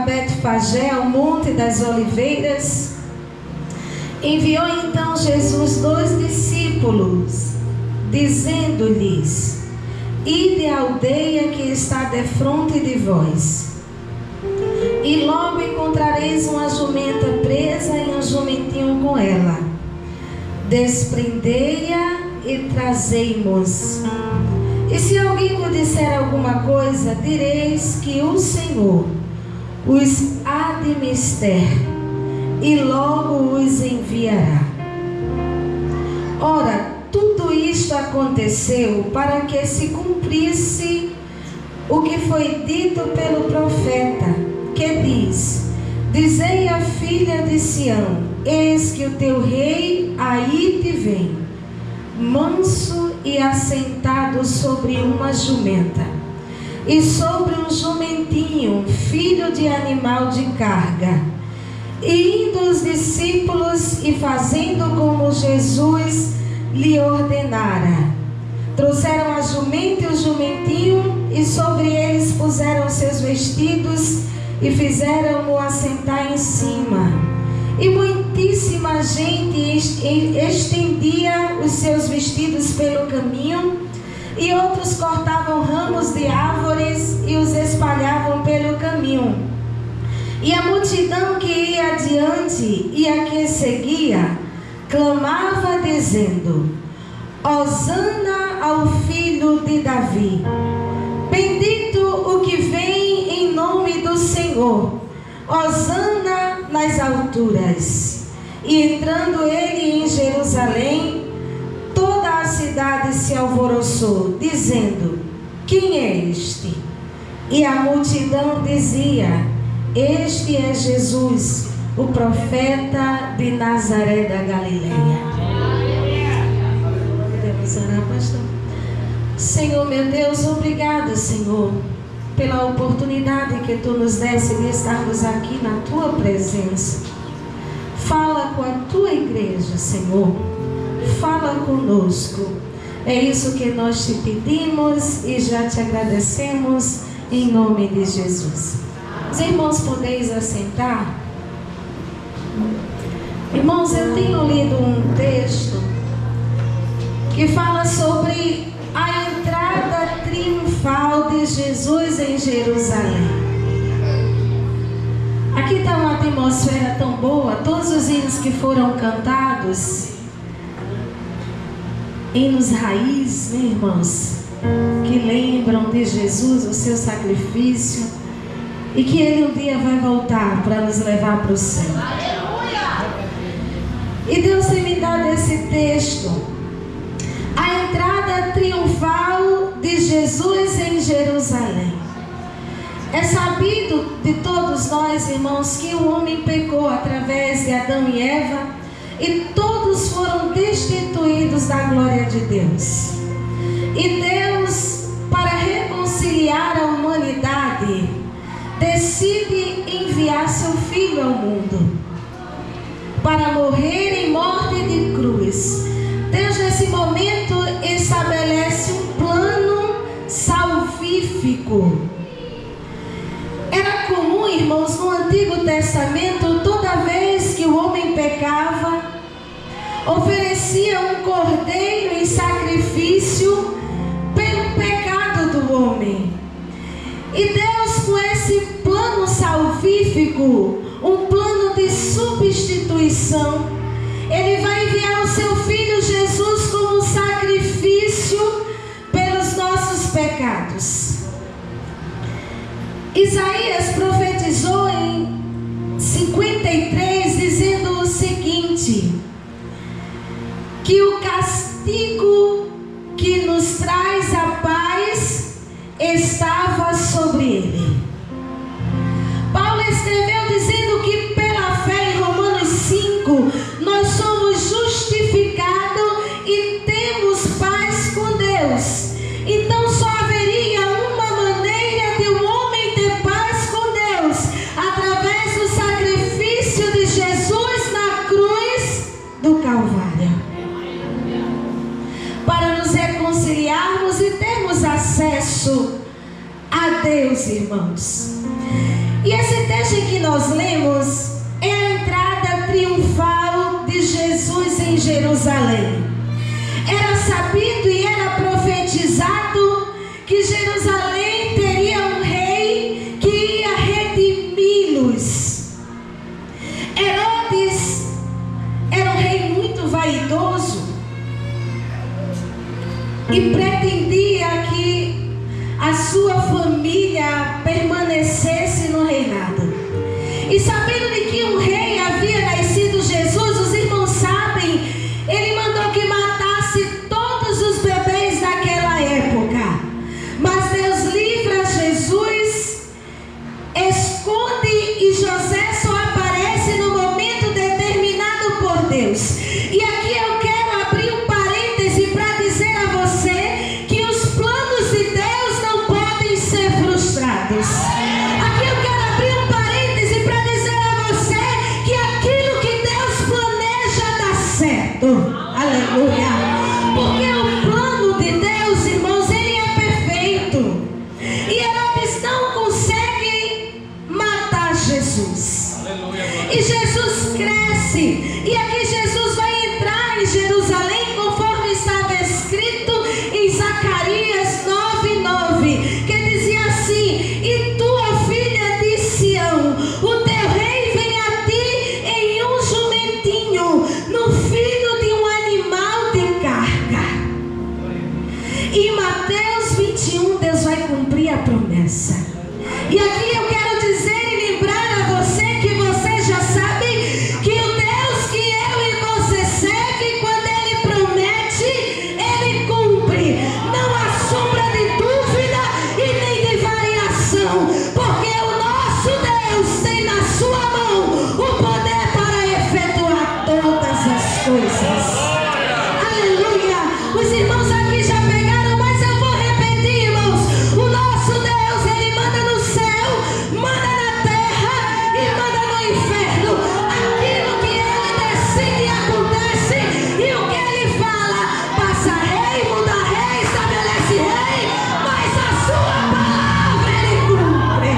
Betfagé, ao Monte das Oliveiras, enviou então Jesus 2 discípulos, dizendo-lhes: ide à aldeia que está defronte de vós, e logo encontrareis uma jumenta presa e um jumentinho com ela. Desprendei-a e trazei-mos. E se alguém vos disser alguma coisa, direis que o Senhor os admister, e logo os enviará. Ora, tudo isto aconteceu para que se cumprisse o que foi dito pelo profeta, que diz: dizei à filha de Sião: eis que o teu rei aí te vem, manso e assentado sobre uma jumenta, e sobre um jumentinho, filho de animal de carga. E indo os discípulos e fazendo como Jesus lhe ordenara, trouxeram a jumenta e o jumentinho, e sobre eles puseram seus vestidos e fizeram-no assentar em cima. E muitíssima gente estendia os seus vestidos pelo caminho, e outros cortavam ramos de árvores e os espalhavam pelo caminho. E a multidão que ia adiante e a que seguia clamava dizendo: Hosana ao filho de Davi, bendito o que vem em nome do Senhor, Hosana nas alturas. E entrando ele em Jerusalém, toda a cidade se alvoroçou, dizendo: quem é este? E a multidão dizia: este é Jesus, o profeta de Nazaré da Galileia. Podemos orar, pastor? Senhor, meu Deus, obrigada, Senhor, pela oportunidade que Tu nos deste de estarmos aqui na Tua presença. Fala com a Tua igreja, Senhor. Fala conosco. É isso que nós te pedimos e já te agradecemos em nome de Jesus. Os irmãos, podeis assentar? Irmãos, eu tenho lido um texto que fala sobre a entrada triunfal de Jesus em Jerusalém. Aqui está uma atmosfera tão boa, todos os hinos que foram cantados, hinos raiz, né, irmãos, que lembram de Jesus, o seu sacrifício, e que Ele um dia vai voltar para nos levar para o céu. E Deus tem me dado esse texto, a entrada triunfal de Jesus em Jerusalém. É sabido de todos nós, irmãos, que o homem pecou através de Adão e Eva, e todos foram destituídos da glória de Deus. E Deus, para reconciliar a humanidade, decide enviar seu Filho ao mundo para morrer em morte de cruz. Deus, nesse momento, estabelece um plano salvífico. Era comum, irmãos, no Antigo Testamento, toda vez que o homem pecava, oferecia um cordeiro em sacrifício pelo pecado do homem. E Deus, com esse plano salvífico, um plano de substituição, Ele vai enviar o seu Filho Jesus como sacrifício pelos nossos pecados. Isaías profetizou em 53, dizendo o seguinte: que o castigo que nos traz a paz estava sobre ele. Paulo escreveu dizendo que pela fé, em Romanos 5, nós somos justificados e temos paz com Deus. Então só haveria uma maneira de um homem ter paz com Deus, através do sacrifício de Jesus na cruz do Calvário, para nos reconciliarmos e termos acesso a Deus, irmãos. E esse texto passagem que nós lemos é a entrada triunfal de Jesus em Jerusalém. Era sabido e era profetizado que Jerusalém teria um rei que ia redimi-los. Herodes era um rei muito vaidoso e pretendia que a sua família permanecesse no reinado. E sabendo de que um rei havia nascido Jesus, os irmãos sabem, ele mandou que matasse todos os bebês daquela época. Mas Deus livra Jesus, esconde, e José só aparece no momento determinado por Deus. E aqui eu quero abrir um parêntese para dizer a você que os planos de Deus não podem ser frustrados. Aqui eu quero abrir um parêntese para dizer a você que aquilo que Deus planeja dá certo. Aleluia. Porque o plano de Deus, irmãos, ele é perfeito. E Herodes não consegue matar Jesus. E Jesus cresce. E aqui Jesus vai entrar em Jerusalém, conforme estava escrito em Zacarias 9:9, que dizia assim: e tua filha de Sião, o teu rei vem a ti em um jumentinho, no filho de um animal de carga. Em Mateus 21, Deus vai cumprir a promessa. E aqui eu quero dizer e lembrar a você que você já sabe que o Deus que eu e você serve, quando Ele promete, Ele cumpre. Não há sombra de dúvida e nem de variação, porque o nosso Deus tem na sua mão o poder para efetuar todas as coisas. Aleluia. Os irmãos aqui já pegaram, mas eu vou repetir, irmãos. O nosso Deus, Ele manda no céu, manda na terra e manda no inferno. Aquilo que Ele decide acontece, e o que Ele fala passa rei, muda rei, estabelece rei, mas a sua palavra Ele cumpre.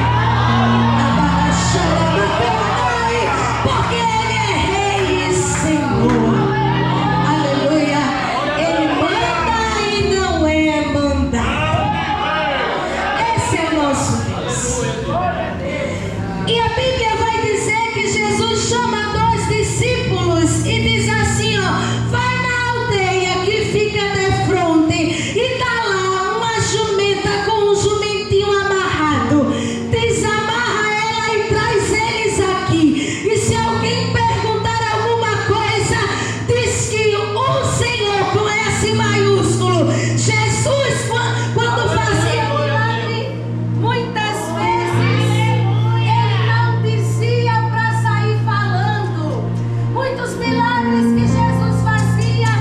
Porque Ele é rei e Senhor. Aleluia. Ele manda e não é mandado. Esse é o nosso Deus. E a Bíblia vai dizer que Jesus chama 2 discípulos e diz assim, ó: vai na aldeia que fica de fronte, e tá lá uma jumenta com um jumentinho amarrado. Desamarra ela e traz eles aqui. E se alguém perguntar alguma coisa, diz que o Senhor, com S maiúsculo, Jesus, quando fazia milagre, muitas vezes Ele não dizia para sair falando. Muitos milagres que Jesus fazia,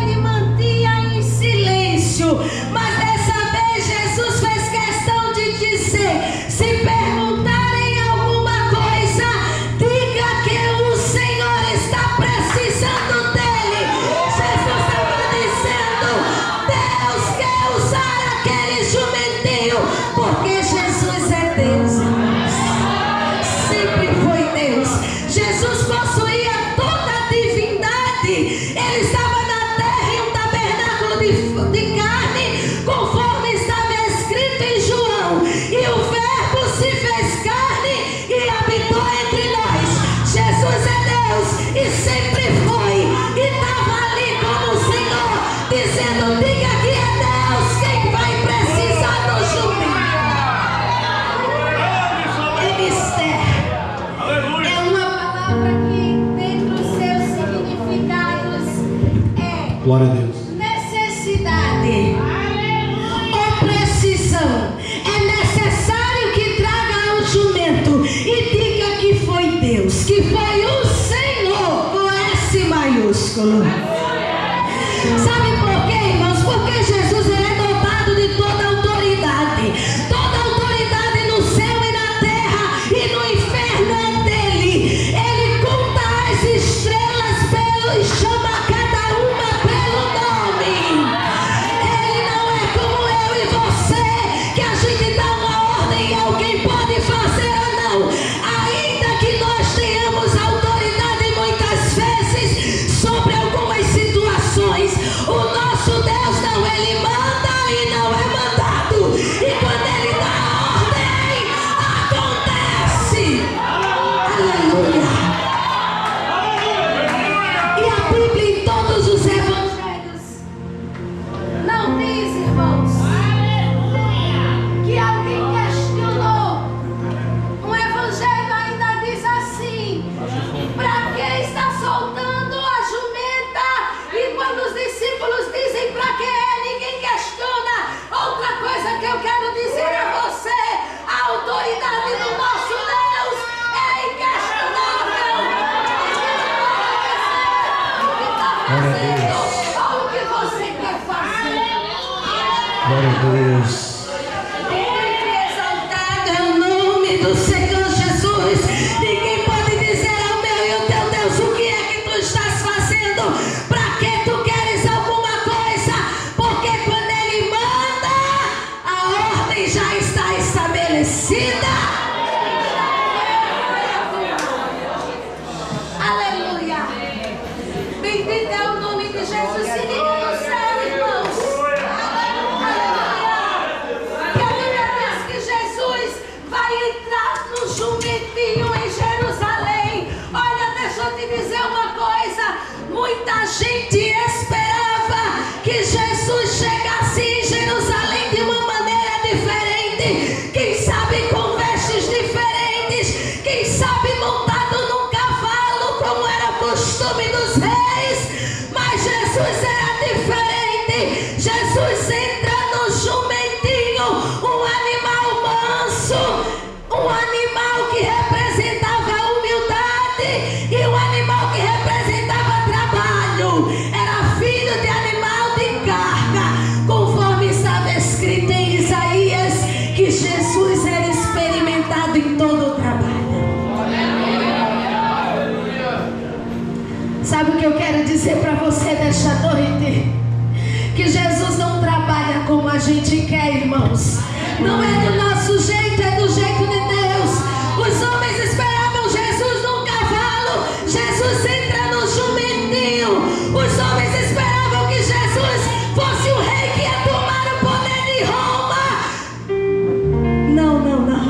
Ele mantinha em silêncio. Mas dessa vez Jesus fez questão de dizer: se perguntarem alguma coisa, diga que o Senhor está precisando dele. Jesus estava dizendo: Deus quer usar aquele jumentinho, porque Jesus é Deus, irmãos. Sempre foi Deus. Jesus possuía toda a divindade. Ele estava na terra em um tabernáculo de carne, conforme estava escrito em João. E o Verbo se fez carne e habitou entre nós. Jesus é Deus e sempre foi. E estava ali como o Senhor, dizendo: diga que é Deus quem vai precisar do jumento. É mistério. É uma palavra que, dentre os seus significados, é Glória a Deus. necessidade ou precisão. É necessário que traga o jumento e diga que foi Deus, que foi o Senhor, com S maiúsculo. Sabe por quê, irmãos? Porque Jesus, ele é dotado de toda autoridade. Toda autoridade no céu e na terra e no inferno é dele. Ele conta as estrelas e chama cada uma pelo nome. Ele não é como eu e você, que a gente dá uma ordem e alguém pode fazer ou não. Aí Glória a Deus. Exaltado é o nome do Senhor Jesus. Ninguém pode dizer ao meu e ao teu Deus o que é que tu estás fazendo. Para que tu queres alguma coisa? Porque quando Ele manda, a ordem já está estabelecida. Aleluia. Bendito é o nome de Jesus. Se liga no céu, irmãos. Vai entrar no jumentinho em Jerusalém. Olha, deixa eu te dizer uma coisa. Muita gente esperava que Jesus chegasse em Jerusalém de uma maneira diferente. Quem sabe com vestes diferentes. Quem sabe montado num cavalo, como era costume dos reis. Mas Jesus era diferente. Jesus entra no jumentinho, um animal manso, um animal que representava a humildade e um animal que representava trabalho. Era filho de animal de carga, conforme estava escrito em Isaías, que Jesus era experimentado em todo o trabalho. Sabe o que eu quero dizer para você nesta noite? Que Jesus não trabalha como a gente quer, irmãos. Não é do nosso jeito, é do jeito de Deus. Os homens esperavam Jesus num cavalo. Jesus entra no jumentinho. Os homens esperavam que Jesus fosse o rei que ia tomar o poder de Roma. Não, não, não.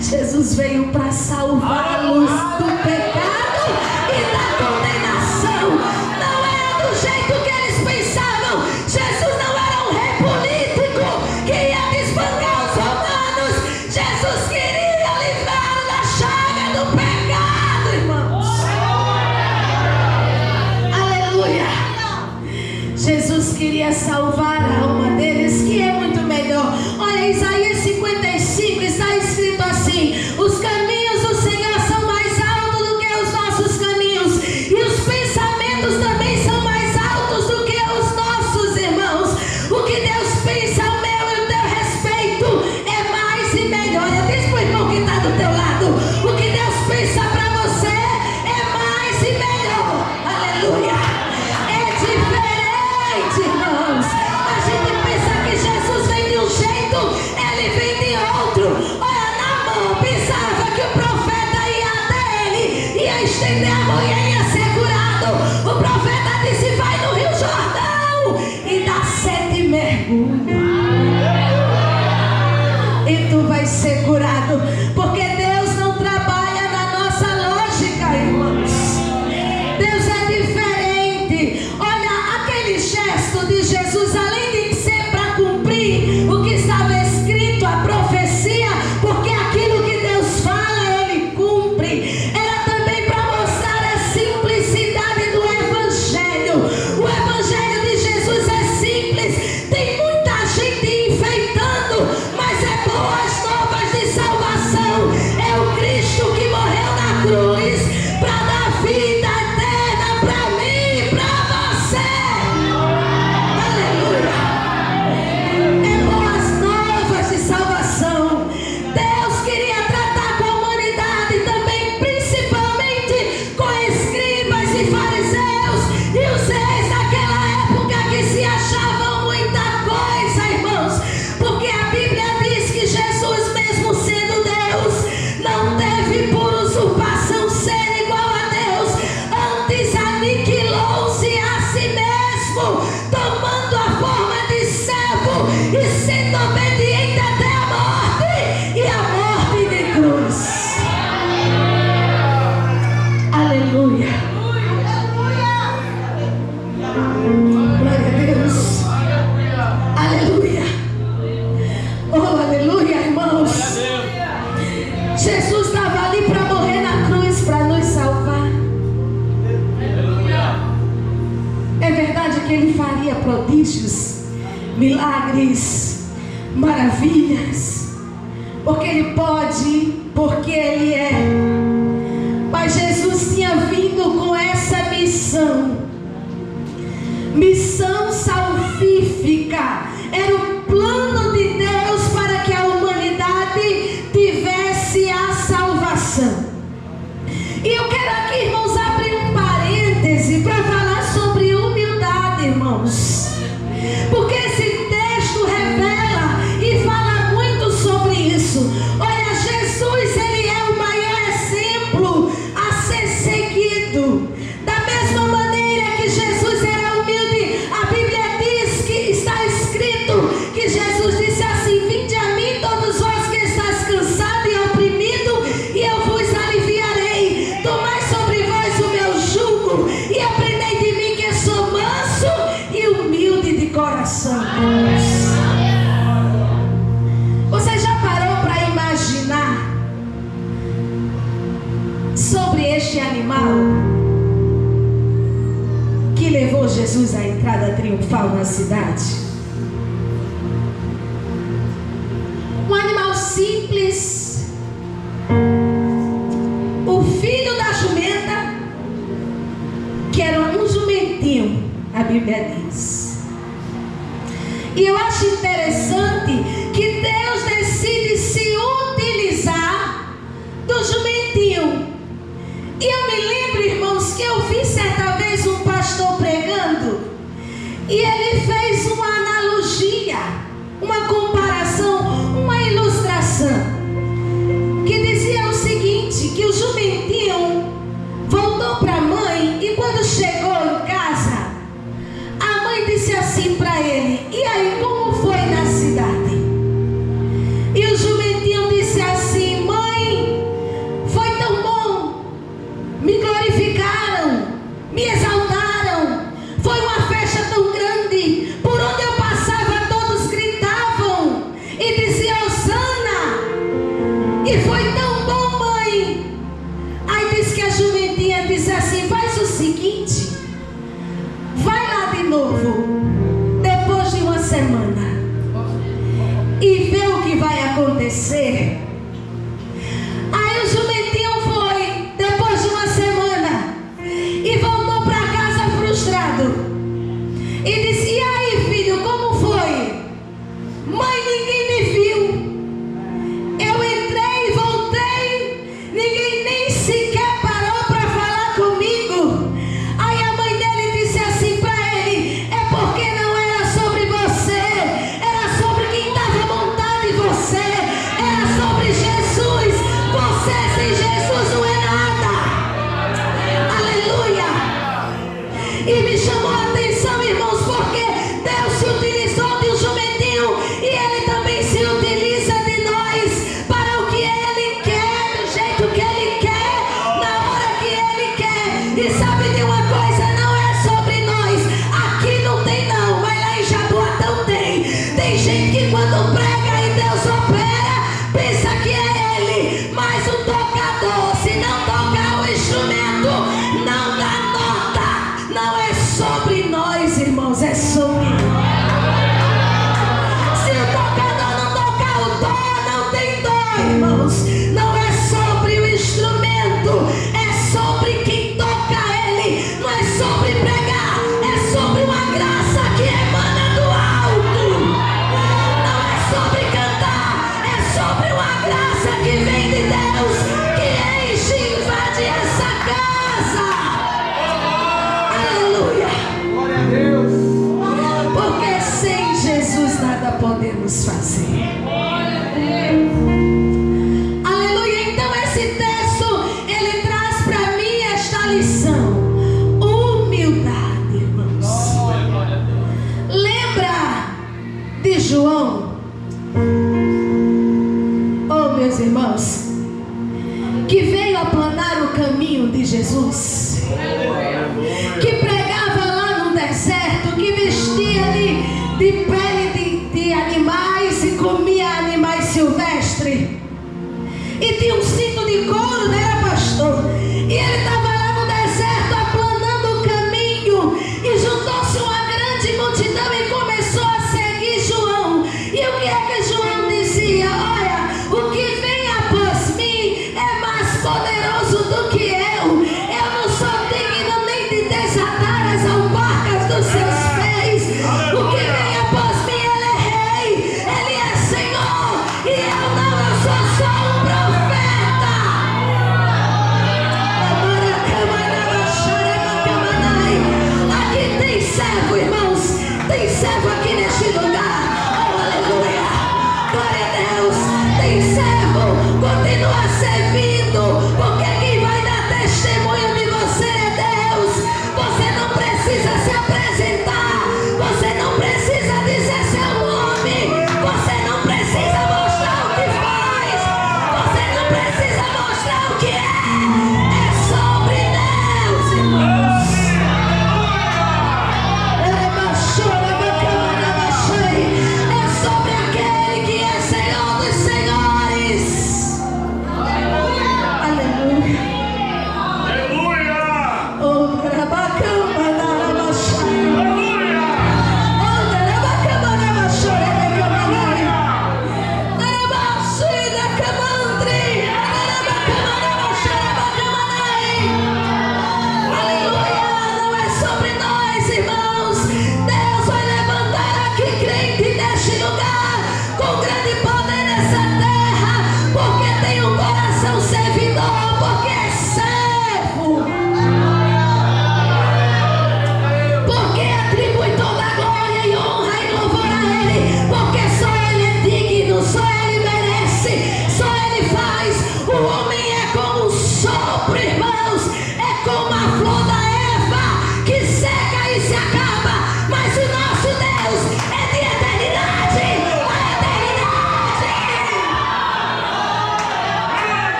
Jesus veio para salvá-los do pecado e da condenação. Não era do jeito que eles pensavam. Jesus não era um rei político que ia desbancar os romanos. Jesus queria livrar da chaga do pecado, irmãos. Aleluia. Jesus queria salvar a alma deles, que é muito melhor. Olha, Isaías 55 está escrito assim: os caminhos do Senhor são mais altos do que os nossos caminhos, e os pensamentos também são mais altos do que os nossos, irmãos. O que Deus pensa ao meu e ao teu respeito é mais e melhor. Diz para o irmão que está do teu lado: o que Deus pensa para você é mais e melhor. Aleluia. É diferente, irmãos. A gente pensa que Jesus vem de um jeito, Ele vem de outro. Olha, Naamã pensava que o profeta ia até ele, ia estender a mão e ia ser curado. O profeta disse: vai no Rio Jordão e dá 7 mergulhos e tu vai ser curado. Porque Deus não trabalha na nossa lógica, irmãos. Deus é diferente. Olha, aquele gesto de Jesus, além de ser para cumprir o que estava escrito, a profecia, porque aquilo que Deus fala, Ele cumpre, era também para mostrar a simplicidade do Evangelho. O Evangelho de Jesus é simples. Tem muita gente enfeitando, mas é boas novas de salvação. É o Cristo que morreu na cruz para dar vida eterna para mim e para você. Aleluia. É boas novas de salvação. Deus queria tratar com a humanidade também, principalmente com escribas e fariseus e os reis daquela época, que se achavam muita coisa, irmãos. Porque a Bíblia diz que Jesus, mesmo sendo Deus, não teve por usurpação ser igual a Deus. Antes aniquilou-se a si mesmo, tomando a forma de servo e sendo obediente até a morte, e a morte de cruz. Aleluia. Glória a Deus. Aleluia. Oh, aleluia, irmãos. Jesus estava ali para morrer na cruz, para nos salvar. É verdade que Ele faria prodígios, milagres, maravilhas, porque Ele pode, porque Ele é. Mas Jesus tinha vindo com essa missão salvífica. este animal que levou Jesus à entrada triunfal na cidade. Um animal simples, o filho da jumenta, que era um jumentinho, a Bíblia diz. E eu acho interessante que Deus decide se utilizar do jumentinho. E eu me lembro, irmãos, que eu vi certa vez um pastor pregando, e ele fez uma analogia, uma comparação, uma ilustração, que dizia o seguinte, que o jumentinho voltou para a mãe, e quando chegou em casa, a mãe disse assim para ele: e aí, como foi na cidade? E o jumentinho disse assim: mãe, foi tão bom, me glorificaram, me exaltaram, foi uma festa tão grande, por onde eu passava todos gritavam e diziam Hosana, e foi tão bom, mãe. Aí diz que a jumentinha disse assim: faz o seguinte, vai lá de novo, depois de uma semana, e vê o que vai acontecer. Aí o jumentinho foi, depois de uma semana, e voltou para casa frustrado, e disse: e aí, filho, como foi? Mãe, ninguém me viu, eu entrei e voltei, ninguém nem sequer parou para falar comigo. Aí a mãe dele disse assim para ele: é porque não era sobre você, era sobre quem estava montado em você, era sobre Jesus. Você sem Jesus não é nada. Aleluia. E me chamou a atenção, irmãos, porque Deus se utilizou de um jumentinho, e Ele também se utiliza de nós para o que Ele quer, do jeito que Ele quer, na hora que Ele quer. E sabe de uma coisa? Não é sobre nós. Aqui não tem não, mas lá em Jaboatão tem. Tem gente que quando prega e Deus opera, pensa que é Ele. Mas o tocador, se não tocar o instrumento, não dá nota. Não é sobre nós, irmãos, é sobre Ele. Se o tocador não tocar o dó, não tem dó, irmãos. Não é sobre o instrumento, é sobre quem toca ele. Não é sobre pregar, é sobre uma graça que emana do alto. Não é sobre cantar, é sobre uma graça que vem de Deus, que enche e invade essa casa. Aleluia. Glória a Deus. Porque sem Jesus nada podemos fazer. Aleluia. Então esse texto, ele traz para mim esta lição: humildade, irmãos. Lembra de João? Oh, meus irmãos, que veio aplanar o caminho de Jesus, que pregava lá no deserto, que vestia de pele de animais e comia animais silvestres, e tinha um cinto de couro, né, era pastor? E ele estava lá no deserto aplanando o caminho, e juntou-se uma grande multidão e começou a seguir João. E o que é que João dizia? Olha, o que vem após mim é mais poderoso do que eu não sou digno nem de desatar as alparcas dos seus pés. O que vem após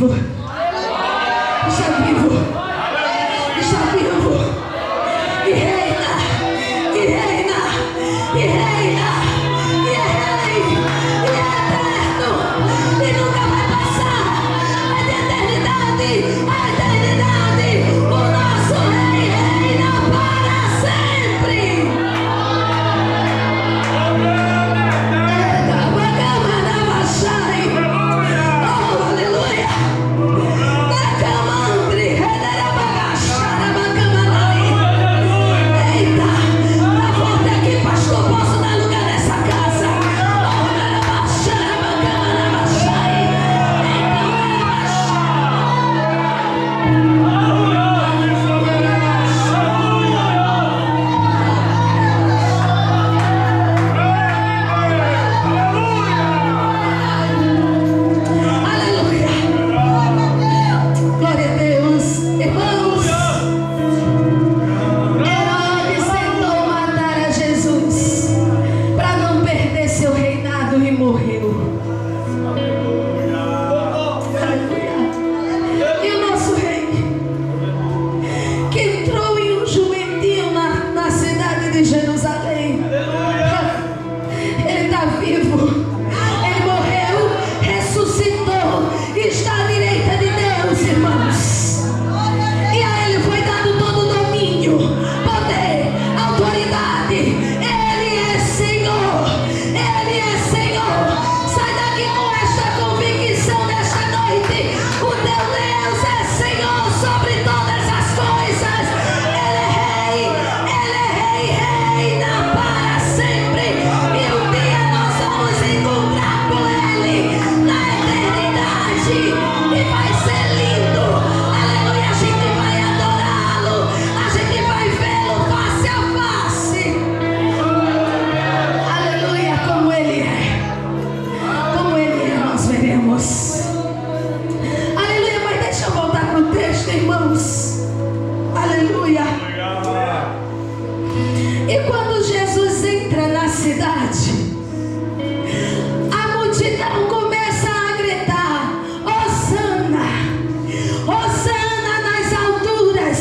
vivo. Está vivo. Está vivo. E reina. E reina. E reina. E é rei. E é eterno. E nunca vai passar. É de eternidade. A eternidade. O nosso rei reina para sempre. Oh, aleluia. Eita, tá forte aqui, pastor. Posso dar lugar nessa casa? Aleluia. Glória a Deus. Irmãos, Herodes tentou matar a Jesus para não perder seu reinado e morreu. Aleluia. E o nosso rei, que entrou em um jumentinho na cidade de Jerusalém, ele está vivo. Ele morreu, ressuscitou e está à direita de Deus, irmãos. E a ele foi dado todo domínio, poder, autoridade. Ele é Senhor. Ele é Senhor. Sai daqui com esta convicção nesta noite. O teu Deus é Senhor sobre todas as coisas. Ele é rei. Ele é rei, reina para sempre. E um dia nós vamos encontrar com Ele na eternidade. E vai ser lindo. Aleluia. A gente vai adorá-lo. A gente vai vê-lo face a face. Aleluia. Como Ele é. Como Ele é, nós veremos. Aleluia. Mas deixa eu voltar para o texto, irmãos. Aleluia. E quando Jesus entra na cidade, a multidão começa a gritar: Hosana, Hosana nas alturas,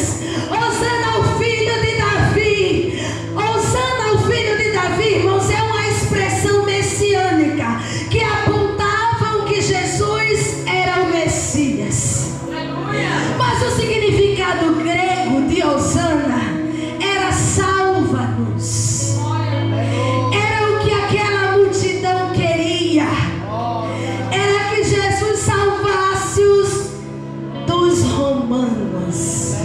Hosana ao filho de Davi. Hosana ao filho de Davi, irmãos, é uma expressão messiânica que apontavam que Jesus era o Messias. Mas o significado grego de Hosana era salva-nos. Era o que aquela multidão queria. Era que Jesus salvasse-os dos romanos.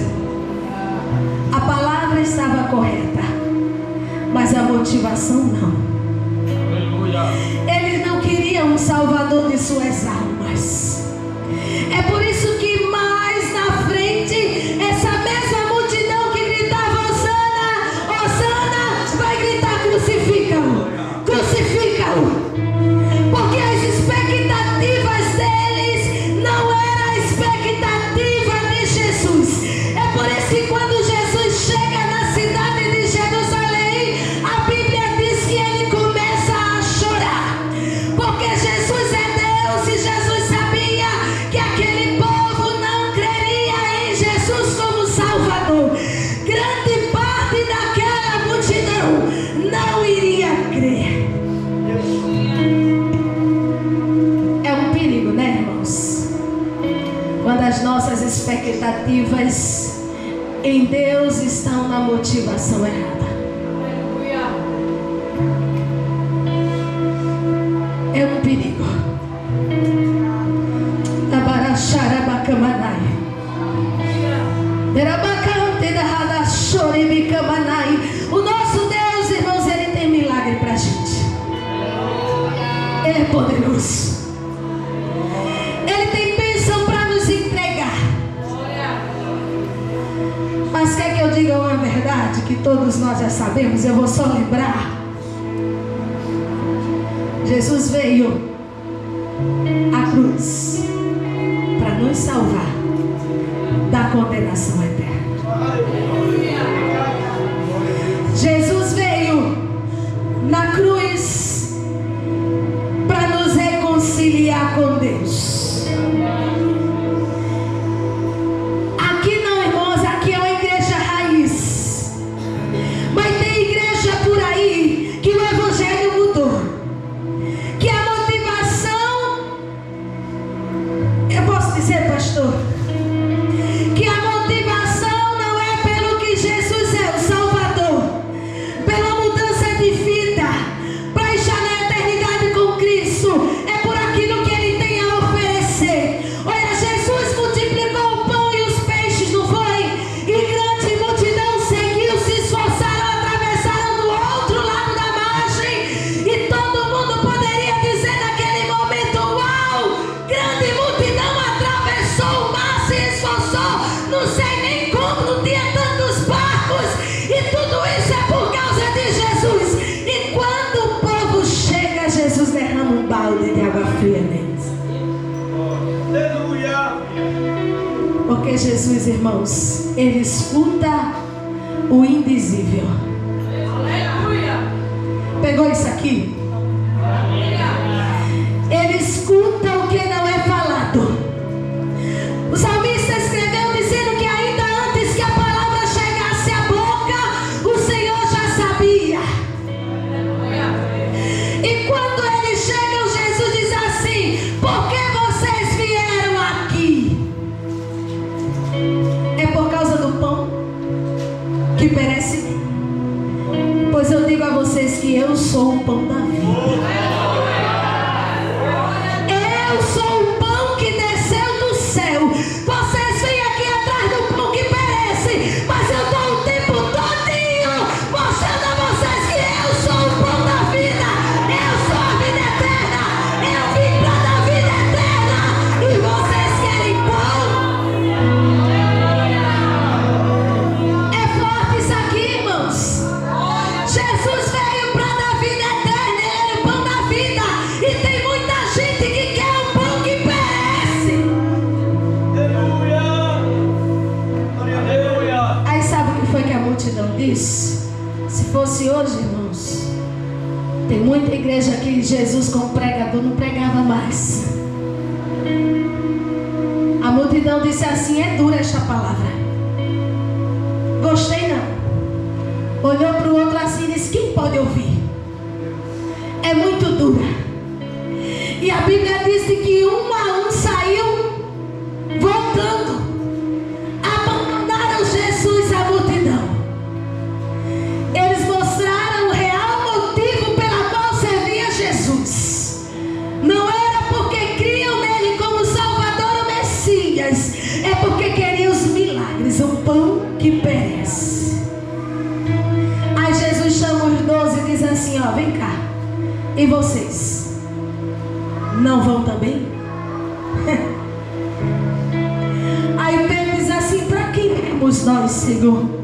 A palavra estava correta, mas a motivação não. Eles não queriam um salvador de suas almas. É por isso que mais na frente, essa mesma multidão que gritava Hosana, Hosana, vai gritar: crucifica-o, crucifica-o. Porque as expectativas deles não era a expectativa de Jesus. É por isso que quando Jesus chega na cidade de Jerusalém, a Bíblia diz que ele começa a chorar. Porque Jesus é Deus e Jesus sabia que aquele povo não creria em Jesus como Salvador. Grande parte daquela multidão não iria crer. É um perigo, né, irmãos? Quando as nossas expectativas em Deus estão na motivação errada. É um perigo. O nosso Deus, irmãos, Ele tem milagre pra gente. Ele é poderoso. Ele tem bênção para nos entregar. Mas quer que eu diga uma verdade que todos nós já sabemos? Eu vou só lembrar. Jesus veio à cruz para nos salvar da condenação eterna. Jesus veio na cruz para nos reconciliar com Deus. balde de água fria neles. Aleluia. Porque Jesus, irmãos, Ele escuta o indizível. Aleluia. Pegou isso aqui? Ele escuta o que não é falado. O salmista escreveu dizendo que ainda antes que a palavra chegasse à boca, o Senhor já sabia. E quando ele chega, Jesus diz assim: por que vocês vieram aqui? É por causa do pão que perece? Pois eu digo a vocês que eu sou o pão da vida. Eu sou o pão que desceu do céu. Vocês vêm aqui atrás do pão que perece, mas eu dou o tempo todinho mostrando a vocês que eu sou o pão da vida. Eu sou a vida eterna. Eu vim para dar vida eterna. E vocês querem pão? É forte isso aqui, irmãos. Jesus veio para dar vida eterna. Ele era o pão da vida. E tem muita gente que quer o pão que perece. Aleluia. Aí sabe o que foi que a multidão disse? Se fosse hoje, irmãos, tem muita igreja que Jesus como pregador não pregava mais. A multidão disse assim: é dura esta palavra. Gostei não. Olhou para o outro assim e disse: quem pode ouvir? É muito dura. E a Bíblia diz que um a um saiu voltando. Abandonaram Jesus à multidão. Eles mostraram o real motivo pela qual servia Jesus. Não era porque criam nele como Salvador ou Messias, é porque queriam os milagres, o pão que perece. Aí Jesus chama os 12 e diz assim: ó, vem cá. E vocês? Não vão também? Aí Pedro diz assim: para quem iremos nós, Senhor?